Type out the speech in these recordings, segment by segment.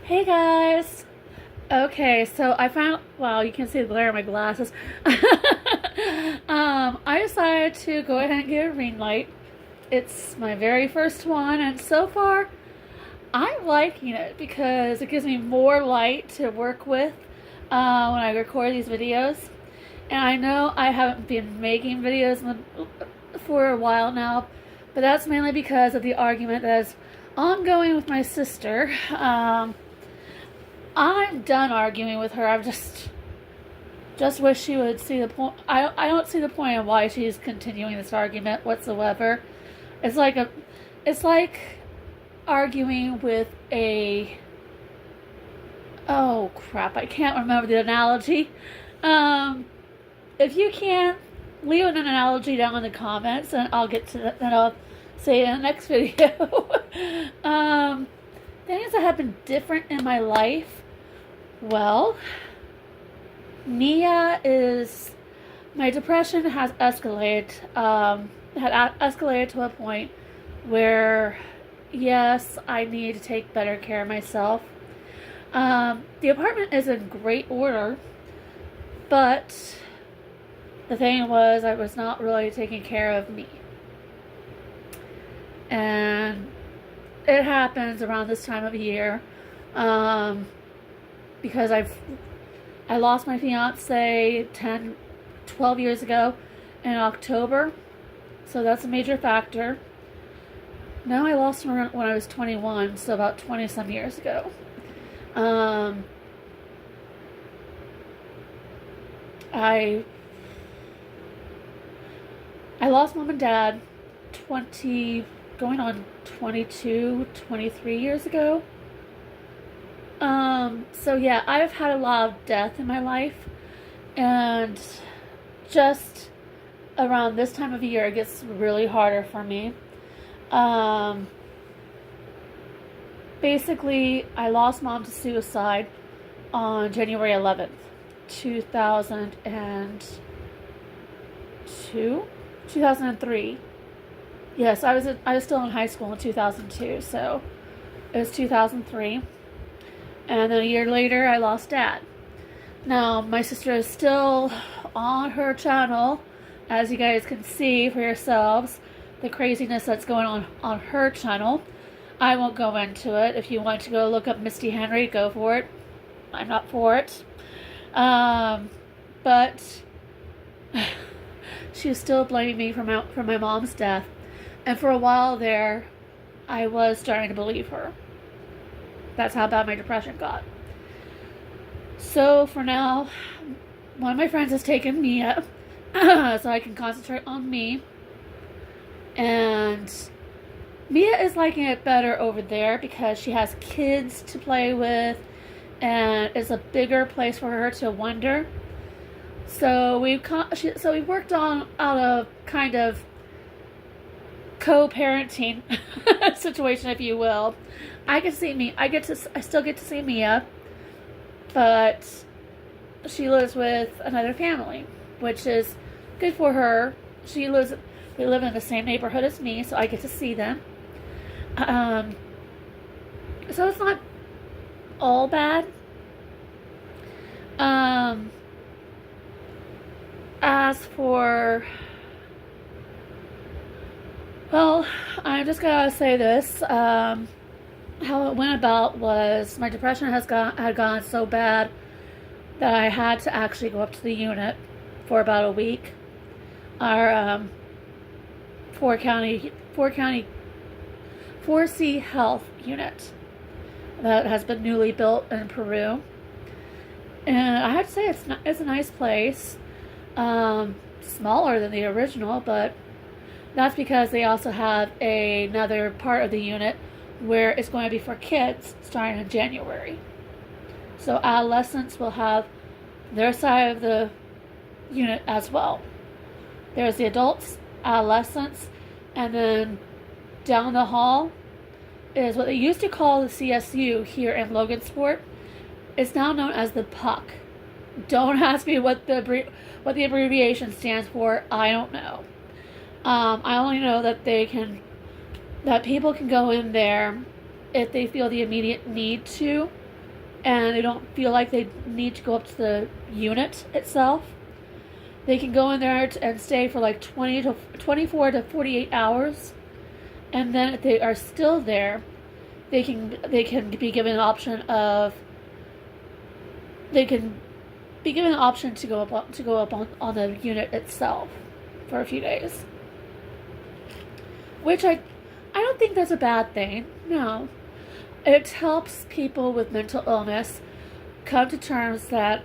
Hey guys! Okay, so I found, wow, you can see the glare of my glasses. I decided to go ahead and get a ring light. It's my very first one, and so far, I'm liking it because it gives me more light to work with when I record these videos. And I know I haven't been making videos for a while now, but that's mainly because of the argument that is ongoing with my sister. I'm done arguing with her. I just wish she would see the point. I don't see the point of why she's continuing this argument whatsoever. It's like arguing with a, oh crap, I can't remember the analogy. If you can, leave an analogy down in the comments, and I'll get to that. Then I'll say it in the next video. Things that have been different in my life. Well, my depression has escalated. Had escalated to a point where, yes, I need to take better care of myself. The apartment is in great order, but the thing was, I was not really taking care of me. And it happens around this time of year, because I lost my fiance 12 years ago in October, so that's a major factor. No, I lost him when I was 21, so about 20 some years ago. I lost mom and dad going on 22, 23 years ago. So yeah, I've had a lot of death in my life, and just around this time of year, it gets really harder for me. Basically, I lost mom to suicide on January 11th, 2003. Yes, I was still in high school in 2002, so it was 2003. And then a year later, I lost dad. Now, my sister is still on her channel, as you guys can see for yourselves, the craziness that's going on her channel. I won't go into it. If you want to go look up Misty Henry, go for it. I'm not for it. But she was still blaming me for my mom's death. And for a while there, I was starting to believe her. That's how bad my depression got. So for now, one of my friends has taken Mia so I can concentrate on me. And Mia is liking it better over there because she has kids to play with, and it's a bigger place for her to wander. So we've worked out a kind of co-parenting situation, if you will. I still get to see Mia, but she lives with another family, which is good for her. They live in the same neighborhood as me, so I get to see them. So it's not all bad. As for, well, I'm just gonna say this. How it went about was my depression had gone so bad that I had to actually go up to the unit for about a week. Our 4C health unit that has been newly built in Peru, and I have to say it's a nice place. Smaller than the original, but that's because they also have another part of the unit where it's going to be for kids starting in January. So adolescents will have their side of the unit as well. There's the adults, adolescents, and then down the hall is what they used to call the CSU here in Logansport. It's now known as the Puck. Don't ask me what the abbreviation stands for. I don't know. I only know that people can go in there if they feel the immediate need to, and they don't feel like they need to go up to the unit itself, they can go in there and stay for like 24 to 48 hours. And then if they are still there, they can be given an option of to go up on the unit itself for a few days. Which I don't think that's a bad thing. No. It helps people with mental illness come to terms that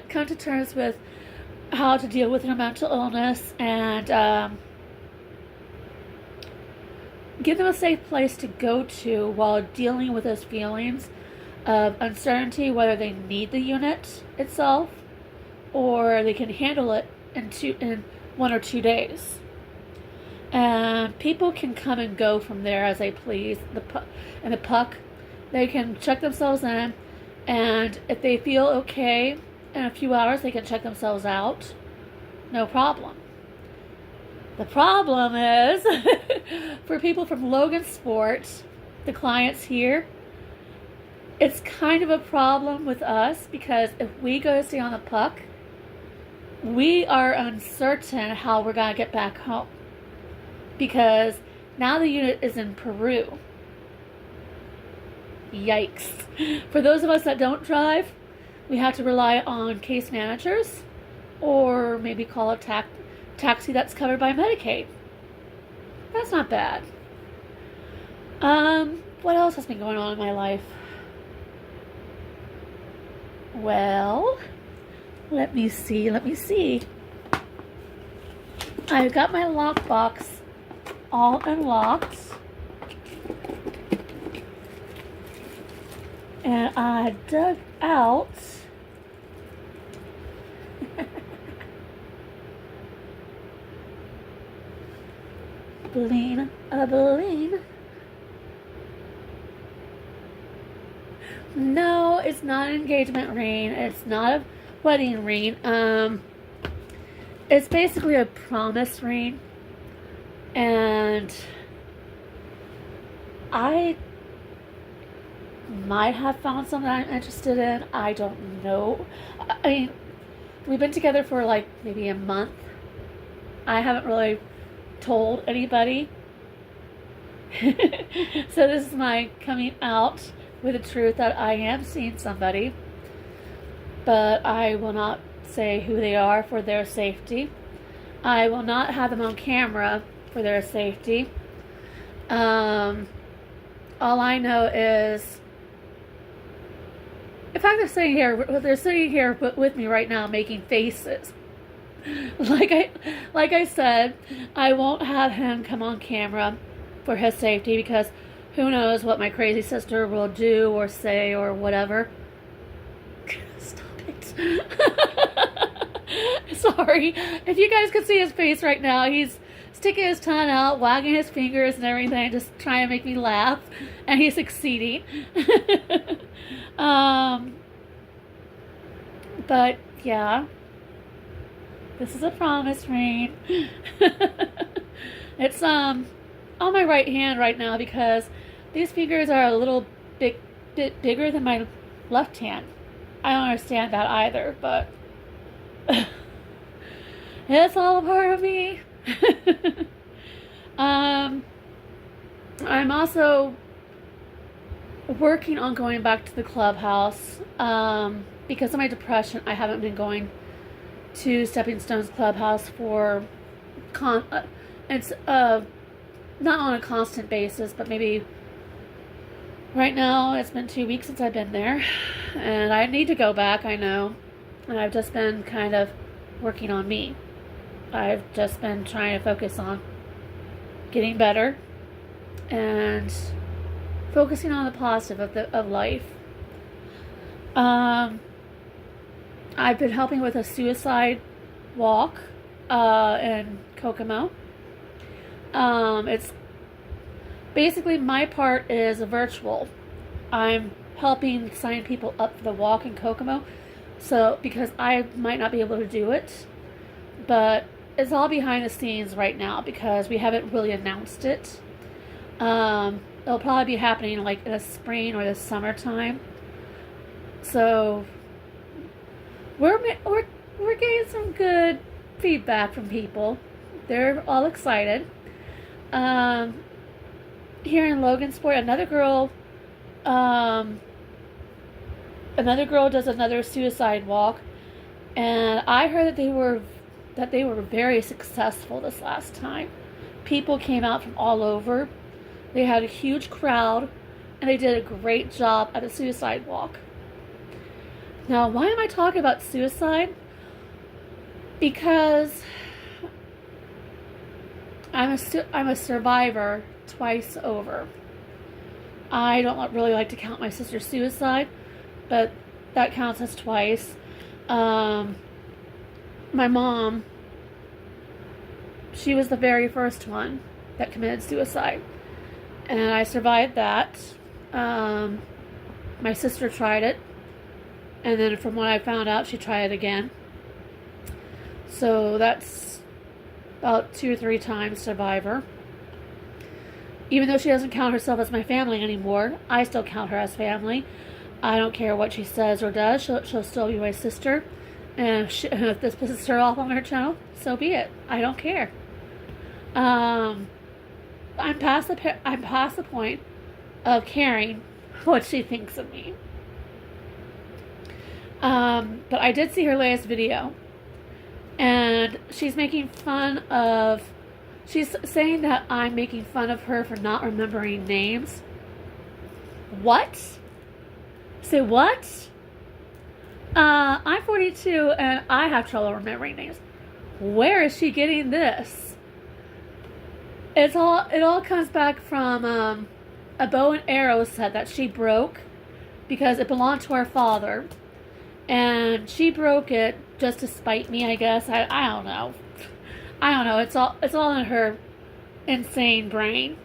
come to terms with how to deal with their mental illness, and give them a safe place to go to while dealing with those feelings of uncertainty, whether they need the unit itself or they can handle it in 1 or 2 days. And people can come and go from there as they please. The puck, they can check themselves in, and if they feel okay in a few hours, they can check themselves out. No problem. The problem is for people from Logan Sport, the clients here, it's kind of a problem with us because if we go to stay on the puck, we are uncertain how we're going to get back home. Because now the unit is in Peru. Yikes. For those of us that don't drive, we have to rely on case managers or maybe call a taxi that's covered by Medicaid. That's not bad. What else has been going on in my life? Well, let me see. I've got my lockbox all unlocked, and I dug out a bling. No, it's not an engagement ring. It's not a wedding ring. It's basically a promise ring. And I might have found something I'm interested in. I don't know. I mean, we've been together for like maybe a month. I haven't really told anybody. So this is my coming out with the truth that I am seeing somebody. But I will not say who they are for their safety. I will not have them on camera for their safety. All I know is, in fact, they're sitting here with me right now making faces. Like I said, I won't have him come on camera for his safety because who knows what my crazy sister will do or say or whatever. Stop it. Sorry. If you guys could see his face right now, he's sticking his tongue out, wagging his fingers and everything, just trying to make me laugh, and he's succeeding. But yeah, this is a promise ring. It's on my right hand right now because these fingers are a little bit bigger than my left hand. I don't understand that either, but it's all a part of me. I'm also working on going back to the clubhouse. Because of my depression, I haven't been going to Stepping Stones Clubhouse for it's not on a constant basis, but maybe right now it's been 2 weeks since I've been there, and I need to go back, I know. And I've just been kind of working on me. I've just been trying to focus on getting better and focusing on the positive of life. I've been helping with a suicide walk in Kokomo. It's basically, my part is a virtual. I'm helping sign people up for the walk in Kokomo, so because I might not be able to do it, but it's all behind the scenes right now because we haven't really announced it. A It'll probably be happening like in the spring or the summertime. So we're getting some good feedback from people. They're all excited. Here in Logansport, another girl does another suicide walk, and I heard that they were very successful this last time. People came out from all over. They had a huge crowd, and they did a great job at a suicide walk. Now, why am I talking about suicide? Because I'm a survivor twice over. I don't really like to count my sister's suicide, but that counts as twice. My mom, she was the very first one that committed suicide, and I survived that. My sister tried it, and then from what I found out, she tried it again. So that's about 2 or 3 times survivor. Even though she doesn't count herself as my family anymore, I still count her as family. I don't care what she says or does. She'll still be my sister. And if this pisses her off on her channel, so be it. I don't care. I'm past the point of caring what she thinks of me. But I did see her latest video, and she's making fun of. She's saying that I'm making fun of her for not remembering names. What? Say what? I'm 42 and I have trouble remembering names. Where is she getting this? It all comes back from a bow and arrow set that she broke because it belonged to our father, and she broke it just to spite me, I guess. I don't know. I don't know. It's all in her insane brain.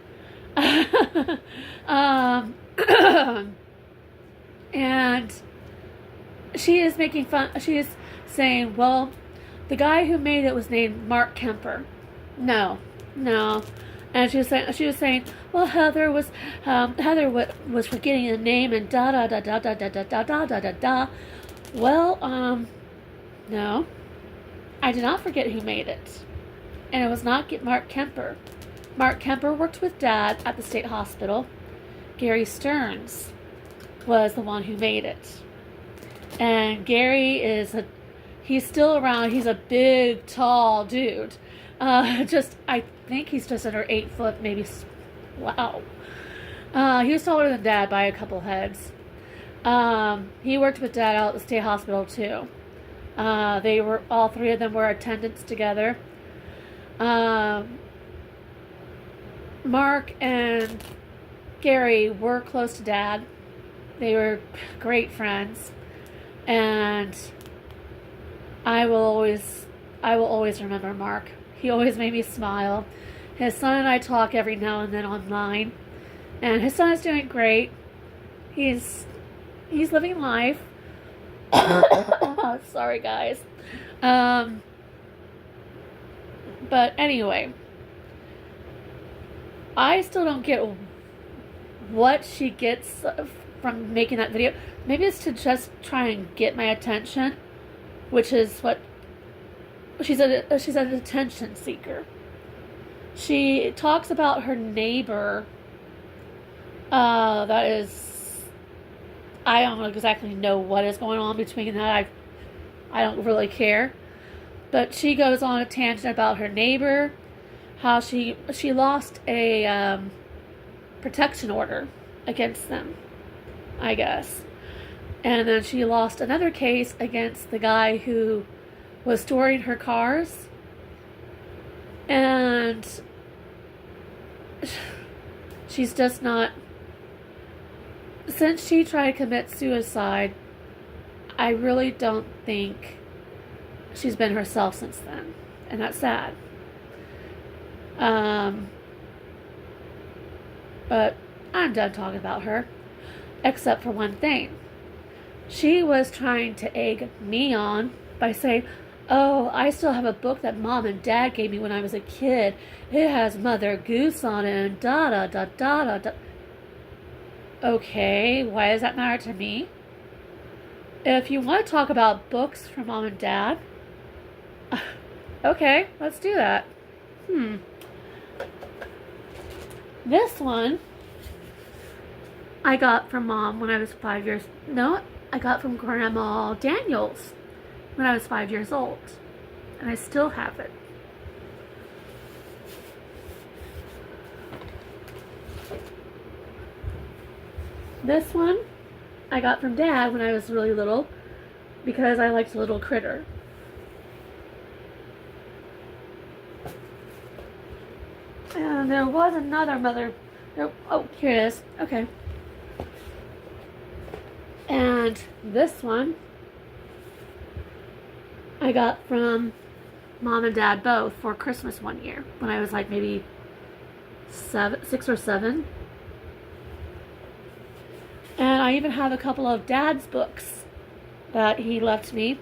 And she is making fun. She is saying, "Well, the guy who made it was named Mark Kemper." No. And she was saying, "Well, Heather was forgetting the name and da da da da da da da da da da da da." Well, no, I did not forget who made it. And it was not Mark Kemper. Mark Kemper worked with Dad at the state hospital. Gary Stearns was the one who made it. And Gary he's still around. He's a big, tall dude. I think he's just under 8 foot, maybe. Wow. He was taller than Dad by a couple heads. He worked with Dad out at the state hospital too. All 3 of them were attendants together. Mark and Gary were close to Dad. They were great friends, and I will always remember Mark. He always made me smile. His son and I talk every now and then online, and his son is doing great. He's living life. Sorry, guys. But anyway, I still don't get what she gets from making that video. Maybe it's to just try and get my attention, which is what she's an attention seeker. She talks about her neighbor. That is, I don't exactly know what is going on between that. I don't really care. But she goes on a tangent about her neighbor, how she lost a protection order against them, I guess. And then she lost another case against the guy who was storing her cars. And she's just not... Since she tried to commit suicide, I really don't think she's been herself since then, and that's sad. But I'm done talking about her, except for one thing. She was trying to egg me on by saying, "Oh, I still have a book that Mom and Dad gave me when I was a kid. It has Mother Goose on it and da da da da da da." Okay, why does that matter to me? If you want to talk about books from mom and dad, okay, let's do that. This one I got from mom when I was 5 years. No, I got from Grandma Daniels when I was 5 years old, and I still have it. This one I got from Dad when I was really little because I liked Little Critter. And there was another mother. Oh, here it is. Okay. And this one I got from Mom and Dad both for Christmas one year when I was like maybe 6 or 7. And I even have a couple of Dad's books that he left me.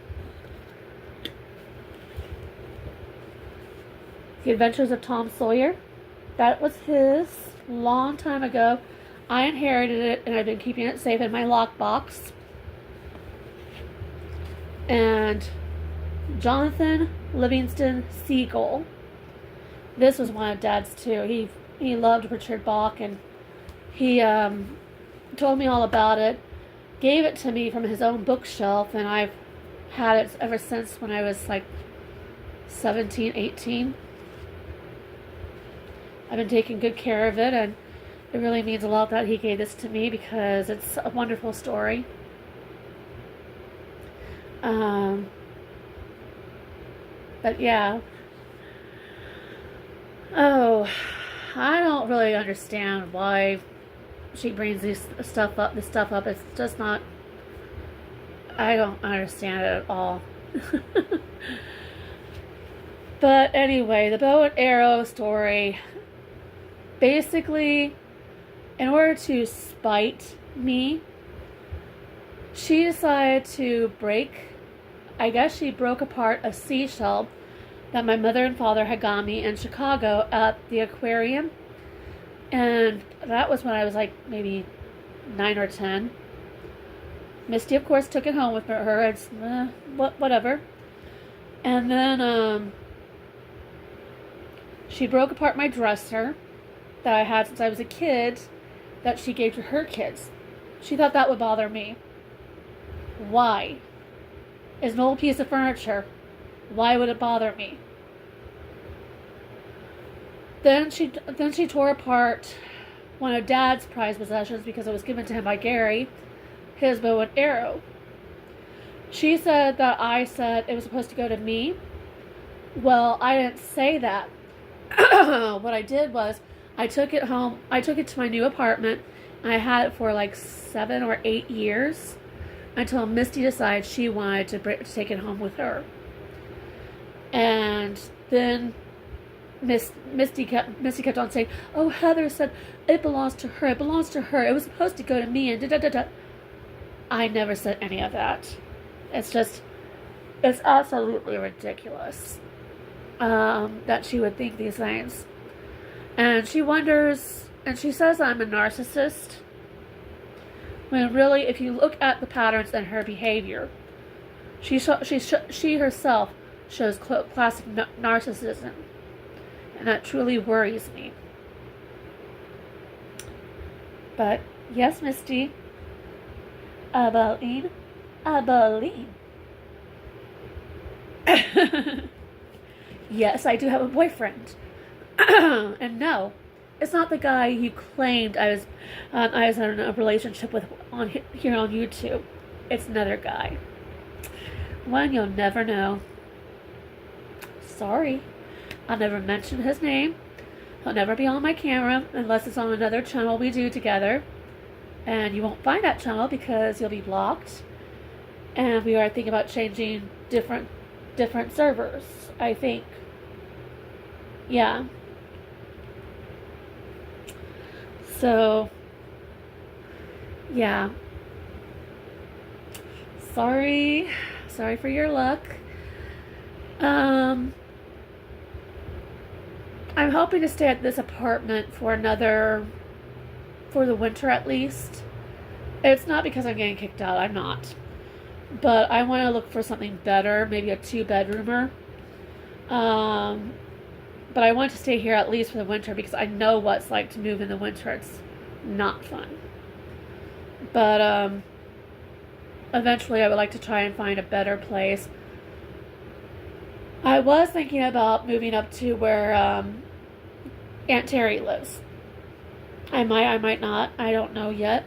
The Adventures of Tom Sawyer. That was his long time ago. I inherited it and I've been keeping it safe in my lockbox. And Jonathan Livingston Seagull. This was one of Dad's too. He loved Richard Bach, and he told me all about it, gave it to me from his own bookshelf, and I've had it ever since when I was like 17, 18. I've been taking good care of it, and it really means a lot that he gave this to me because it's a wonderful story. But yeah. Oh, I don't really understand why she brings this stuff up. It's just not. I don't understand it at all. But anyway, the bow and arrow story. Basically, in order to spite me, she decided to I guess she broke apart a seashell that my mother and father had got me in Chicago at the aquarium. And that was when I was like maybe 9 or 10. Misty, of course, took it home with her. It's whatever. And then she broke apart my dresser that I had since I was a kid that she gave to her kids. She thought that would bother me. Why? It's an old piece of furniture. Why would it bother me? Then she tore apart one of Dad's prized possessions because it was given to him by Gary, his bow and arrow. She said that I said it was supposed to go to me. Well, I didn't say that. What I did was I took it home. I took it to my new apartment, and I had it for like 7 or 8 years until Misty decided she wanted to take it home with her. And then Misty kept on saying, "Oh, Heather said it belongs to her. It belongs to her. It was supposed to go to me." And da da da da. I never said any of that. It's absolutely ridiculous that she would think these things. And she wonders, and she says I'm a narcissist. When really, if you look at the patterns in her behavior, she herself shows classic narcissism. And that truly worries me. But, yes, Misty. Abilene. Yes, I do have a boyfriend. And no, it's not the guy you claimed I was in a relationship with here on YouTube. It's another guy. One you'll never know. Sorry. I'll never mention his name. He'll never be on my camera unless it's on another channel we do together. And you won't find that channel because you'll be blocked. And we are thinking about changing different servers, I think. Yeah. So, yeah. Sorry for your luck. I'm hoping to stay at this apartment for another for the winter at least. It's not because I'm getting kicked out, I'm not. But I want to look for something better, maybe a 2-bedroomer. But I want to stay here at least for the winter because I know what it's like to move in the winter. It's not fun. But eventually I would like to try and find a better place. I was thinking about moving up to where Aunt Terry lives. I might not. I don't know yet.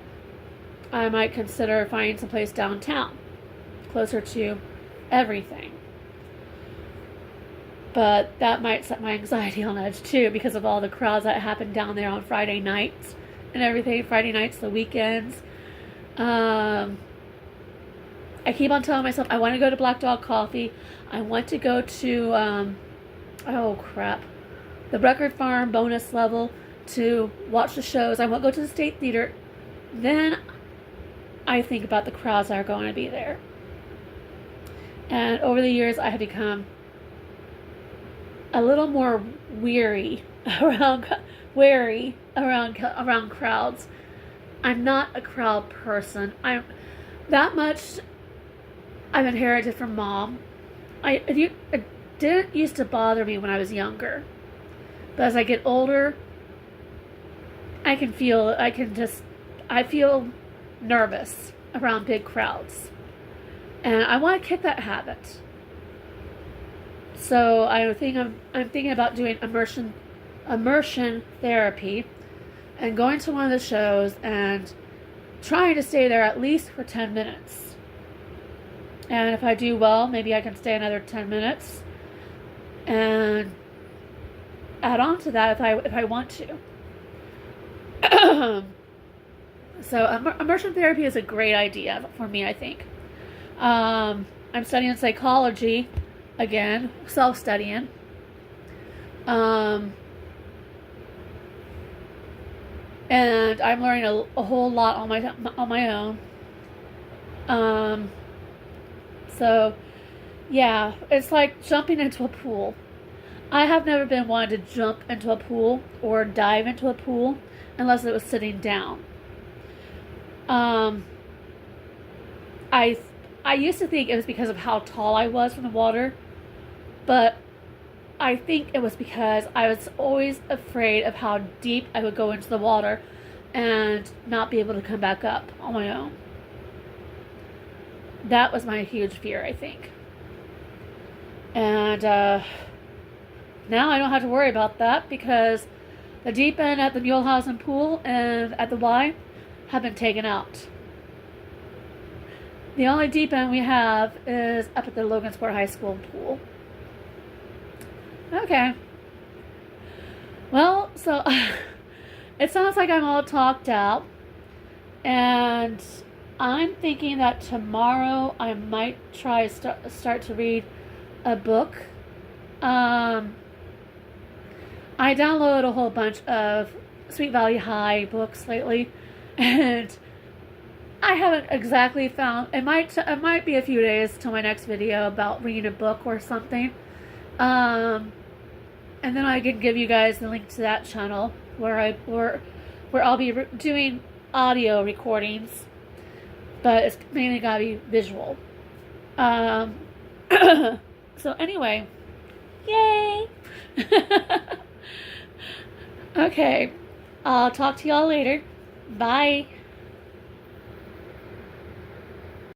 I might consider finding some place downtown, closer to everything. But that might set my anxiety on edge too because of all the crowds that happen down there on Friday nights and everything. Friday nights, the weekends. I keep on telling myself I want to go to Black Dog Coffee. I want to go to, oh crap, the Record Farm bonus level to watch the shows. I won't go to the State Theater. Then I think about the crowds that are going to be there. And over the years, I have become a little more wary around crowds. I'm not a crowd person. I've inherited from Mom. It didn't used to bother me when I was younger. But as I get older, I feel nervous around big crowds. And I want to kick that habit. So I'm thinking about doing immersion therapy and going to one of the shows and trying to stay there at least for 10 minutes. And if I do well, maybe I can stay another 10 minutes and add on to that if I want to. So immersion therapy is a great idea for me, I think. I'm studying psychology again, self-studying. And I'm learning a whole lot on my own. So yeah, it's like jumping into a pool. I have never been one to jump into a pool or dive into a pool unless it was sitting down. I used to think it was because of how tall I was from the water, but I think it was because I was always afraid of how deep I would go into the water and not be able to come back up on my own. That was my huge fear, I think. And now I don't have to worry about that because the deep end at the Mulehausen pool and at the Y have been taken out. The only deep end we have is up at the Logansport High School pool. Okay. Well, so it sounds like I'm all talked out. And I'm thinking that tomorrow I might try start to read a book. I downloaded a whole bunch of Sweet Valley High books lately, and I haven't exactly found. It might be a few days till my next video about reading a book or something. And then I can give you guys the link to that channel where I'll be doing audio recordings, but it's mainly gotta be visual. So anyway, yay! Okay, I'll talk to y'all later. Bye.